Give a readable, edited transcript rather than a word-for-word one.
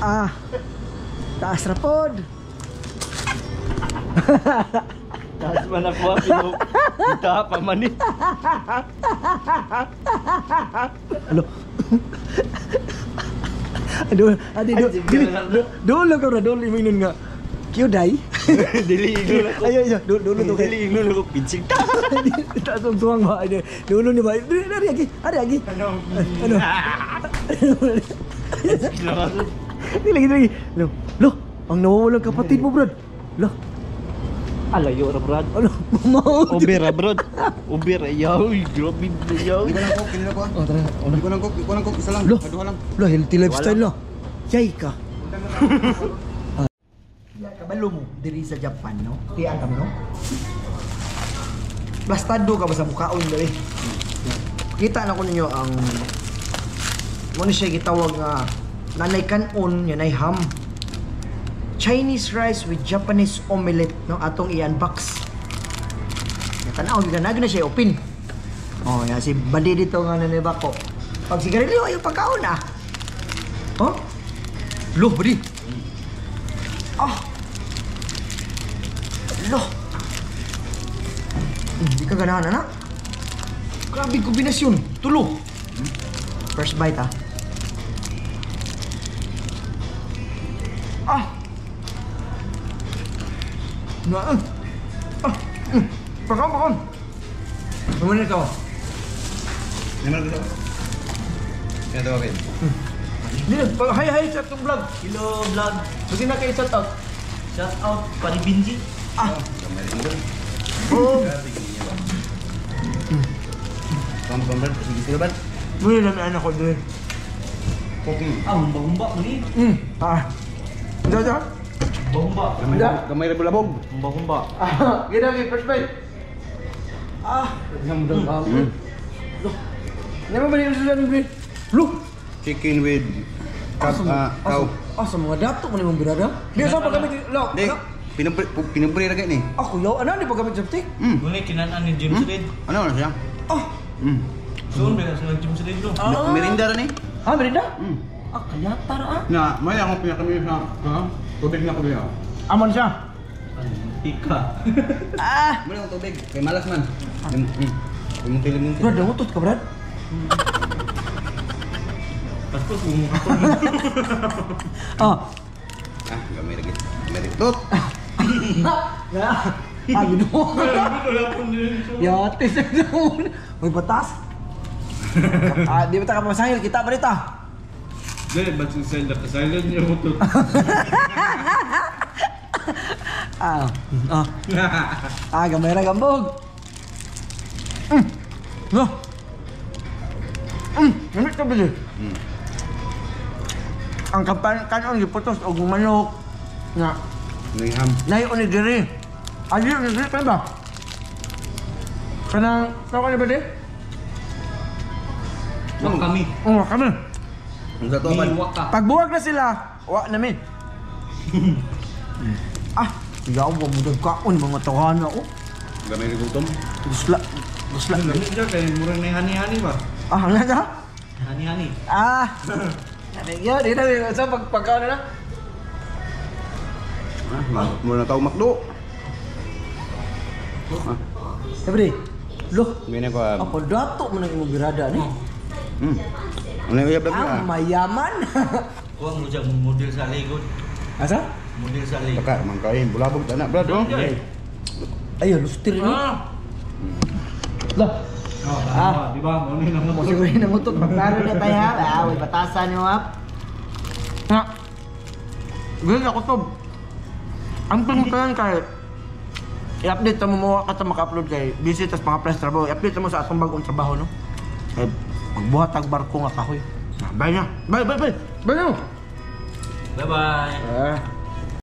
Ah. Taas ra pod. Taas man ako pero kita pa man ni. Alo. Aduh, dulu kau dah dulu minum enggak? Kyo dai. Dili iglo ako. Ayo dulu tuh Dili iglo ako pincing ta. Tak tuang ba ada. Dulu ni ba. Ada lagi. Ano? Ini lagi. Loh, ang nawawalan kapatid mo, Brad. Loh. Alayo ra brad. Ano? Mau. Uber ra brad. Uber ayaw, grabe ayaw. Di ko nang coke, kinila ko. Oh, tara. Di ko nang coke, isa lang. Loh. Aduha lang. Loh, healthy lifestyle lo. Yay ka. Ya, kabalo mo diri sa Japan, no? Tiyan ka mo, no? Plastado ka ba sa mukhaon dali? Kita na ko ninyo ang mo ni siya gitawag nga nanay kanon, yanay ham. Chinese rice with Japanese omelette, no? Atong i-unbox. Tanaw gyud na siya open. Oh, ya si badi dito nga nanay bako. Pag sigarilyo ayo pagkaon ah. Oh? Loh, badi. Ah. Loh. Hindi ka ganahan, anak. Grabe kombinasyon. Tulo. First bite, ah. Ah. Pakon. Gimana ito? Naman dito. Kaya tawagin. Hai, sa itong vlog. Hello vlog. Bagi na kayo shout out. Shout out Pani Binji. Ah. Kamay rin doon. Oh. Kamu Brad, sige sila Brad. Muli lang anak ko doon. Coke. Ah, humba-humba mali. Ah. Ito. Humba. Kamay rin bulabog. Humba-humba. Ah. Gina kay first bite. Ah. Yang mudah kamu. Loh. Ini mo ba yung susunod ng bread? Loh. Chicken with cow. Sa mga dato mo ni mong birada? Di sa paggamit lo. Dek, pinupre lagi ni. Ako yaw ana di paggamit chopstick. Muli kinaan ni Jim Sudin. Ano na siya? Ah. Soon ba sa Jim Sudin do? Merinda rin eh. Ah, merinda? Ah, kayata ra ah. Na, may akong pinakami sa tubig na ko diya. Aman siya. Ika. Ah. Muna akong tubig, kay malas man. Limunti. Brad, nangutot ka, Brad? Tapos kung Ah. Gamay lagi. Gamay tot. Ah, gino. Ya, tes naman. May batas. Ah, di ba ta ka masahil kita balita? Dahil ba't silent niya mo to? Gamay ra gambog. No. Ano ka ba? Ang kanon giputos og manok nga Niham. layo ni diri. Ali ni diri pa ba? Kanang tawo ni ba di? Wak kami. Oh, kami. Ang sa to man. Wak ka. Pagbuwag na sila, wa namin. Yaw mo mo kaon mga tawahan ako. Gamay rin gutom. Gusla. Lamig dyan kaya murang may hani-hani ba? Ang nga. Hani-hani. Yun, di na, sa pagkaon na. Muna tao makdo. Sabi loh, Gini ko. ako dato mo nang imong birada ni. Ano yung uyab Ang mayaman. Huwag mo dyan model sa Lego. Asa? Model sa Lego. Baka, mangkain. Bulabog tanak, Brad. Oh. Ayo, lustir ni. Lah. Di ba? Ano yung Mo siguro na mutot magklaro na tayo ha. Way batasan niyo ha. Nga. Ganyan ako to. Ang pangutayan kay i-update mo mo ka maka-upload kay busy tas mga press trabaho. I-update mo sa atong bagong trabaho no. Kay magbuhat ang barko nga kahoy. Bye na. Bye. Bye na. Bye-bye.